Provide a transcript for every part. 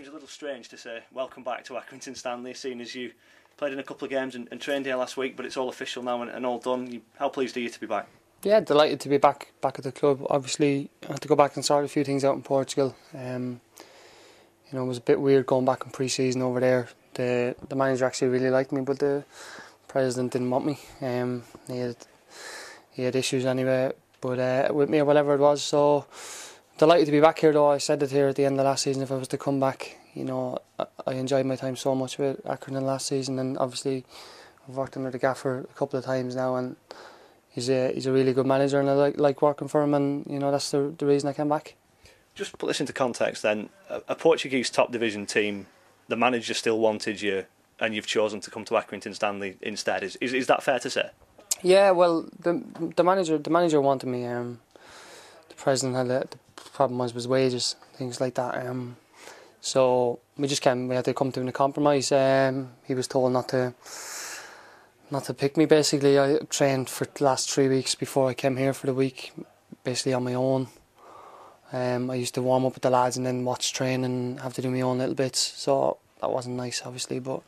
seems a little strange to say welcome back to Accrington Stanley, seeing as you played in a couple of games and trained here last week, but it's all official now and all done. How pleased are you to be back? Yeah, delighted to be back at the club. Obviously, I had to go back and sort a few things out in Portugal. It was a bit weird going back in pre-season over there. The manager actually really liked me, but the president didn't want me. He had issues anyway, but with me or whatever it was. So delighted to be back here, though. I said it here at the end of last season. If I was to come back, I enjoyed my time so much with Accrington last season, and obviously I've worked under the gaffer a couple of times now, and he's a really good manager, and I like working for him, and that's the reason I came back. Just put this into context then. A Portuguese top division team, the manager still wanted you, and you've chosen to come to Accrington Stanley instead. Is that fair to say? Yeah, well, the manager wanted me. The president had the problem was wages, things like that. So we had to come to a compromise. He was told not to pick me. Basically, I trained for the last 3 weeks before I came here for the week, basically on my own. I used to warm up with the lads and then watch training and have to do my own little bits, so that wasn't nice, obviously, but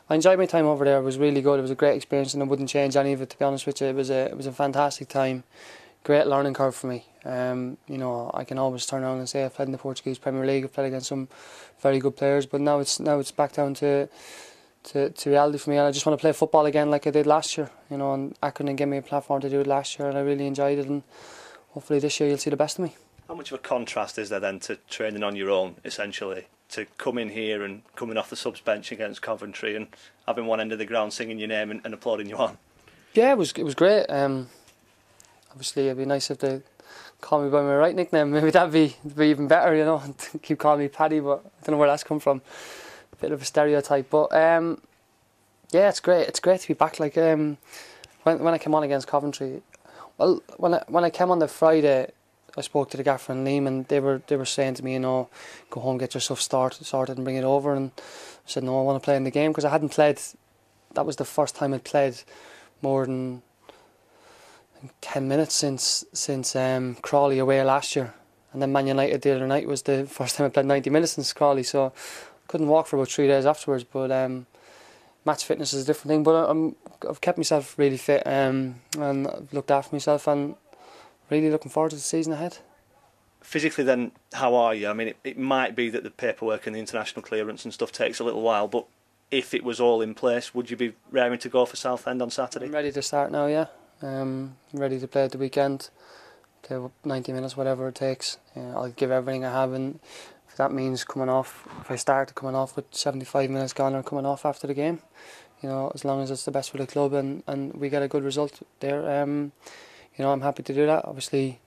I enjoyed my time over there. It was really good. It was a great experience, and I wouldn't change any of it, to be honest with you. It was a fantastic time, great learning curve for me. I can always turn around and say I've played in the Portuguese Premier League, I've played against some very good players, but now it's back down to reality for me, and I just want to play football again like I did last year. And Accrington gave me a platform to do it last year, and I really enjoyed it, and hopefully this year you'll see the best of me. How much of a contrast is there then to training on your own, essentially, to come in here and coming off the subs bench against Coventry and having one end of the ground singing your name and applauding you on? Yeah, it was great. Obviously it'd be nice if they call me by my right nickname. Maybe that'd be even better, keep calling me Paddy, but I don't know where that's come from. A bit of a stereotype, but yeah, it's great. It's great to be back. Like when I came on against Coventry, well, when I came on the Friday, I spoke to the gaffer and Liam, and they were saying to me, go home, get your stuff sorted and bring it over. And I said, no, I want to play in the game, because I hadn't played. That was the first time I'd played more than 10 minutes since Crawley away last year, and then Man United the other night was the first time I played 90 minutes since Crawley. So I couldn't walk for about 3 days afterwards. But match fitness is a different thing. But I've kept myself really fit, and I've looked after myself, and really looking forward to the season ahead. Physically then, how are you? I mean, it might be that the paperwork and the international clearance and stuff takes a little while, but if it was all in place, would you be raring to go for Southend on Saturday? I'm ready to start now, yeah. I'm ready to play at the weekend, play 90 minutes, whatever it takes. I'll give everything I have, and if that means coming off, if I start coming off with 75 minutes gone or coming off after the game, as long as it's the best for the club and we get a good result there, I'm happy to do that. Obviously,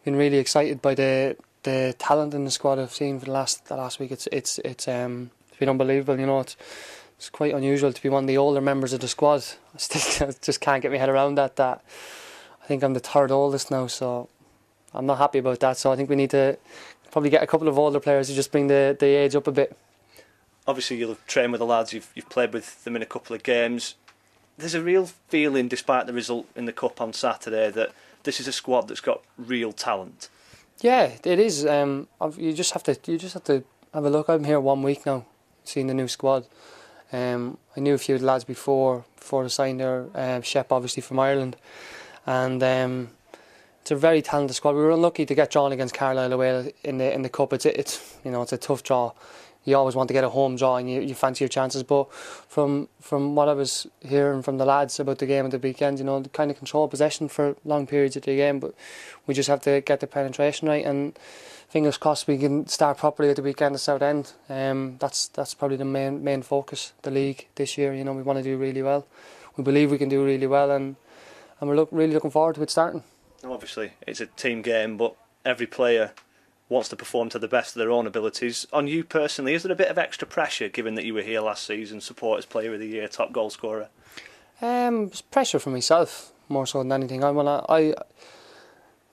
been really excited by the talent in the squad I've seen for the last week. It's been unbelievable. It's quite unusual to be one of the older members of the squad. I just can't get my head around that. I think I'm the third oldest now, so I'm not happy about that. So I think we need to probably get a couple of older players to just bring the age up a bit. Obviously, you'll have trained with the lads. You've played with them in a couple of games. There's a real feeling, despite the result in the Cup on Saturday, that this is a squad that's got real talent. Yeah, it is. You just have to have a look. I'm here 1 week now, seeing the new squad. I knew a few of the lads before they signed there. Shep, obviously from Ireland, and it's a very talented squad. We were unlucky to get drawn against Carlisle away in the Cup. It's a tough draw. You always want to get a home draw, and you fancy your chances. But from what I was hearing from the lads about the game at the weekend, they kind of control possession for long periods of the game. But we just have to get the penetration right, and fingers crossed we can start properly at the weekend at Southend. That's probably the main focus, the league this year. We want to do really well. We believe we can do really well, and we're really looking forward to it starting. Obviously, it's a team game, but every player wants to perform to the best of their own abilities. On you personally, is there a bit of extra pressure given that you were here last season, Supporters Player of the Year, top goal scorer? It's pressure for myself more so than anything.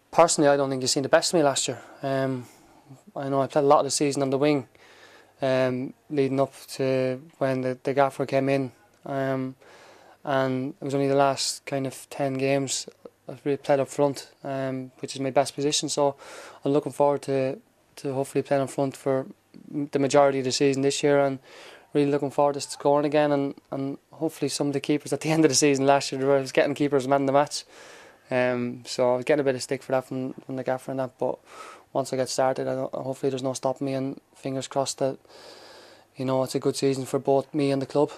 Personally, I don't think you've seen the best of me last year. I know I played a lot of the season on the wing, leading up to when the gaffer came in, and it was only the last kind of 10 games I've really played up front, which is my best position. So I'm looking forward to to hopefully play in front for the majority of the season this year, and really looking forward to scoring again, and hopefully some of the keepers at the end of the season last year, I was getting keepers man of the match. So I was getting a bit of stick for that from the gaffer and that, but once I get started, hopefully there's no stopping me, and fingers crossed that, you know, it's a good season for both me and the club.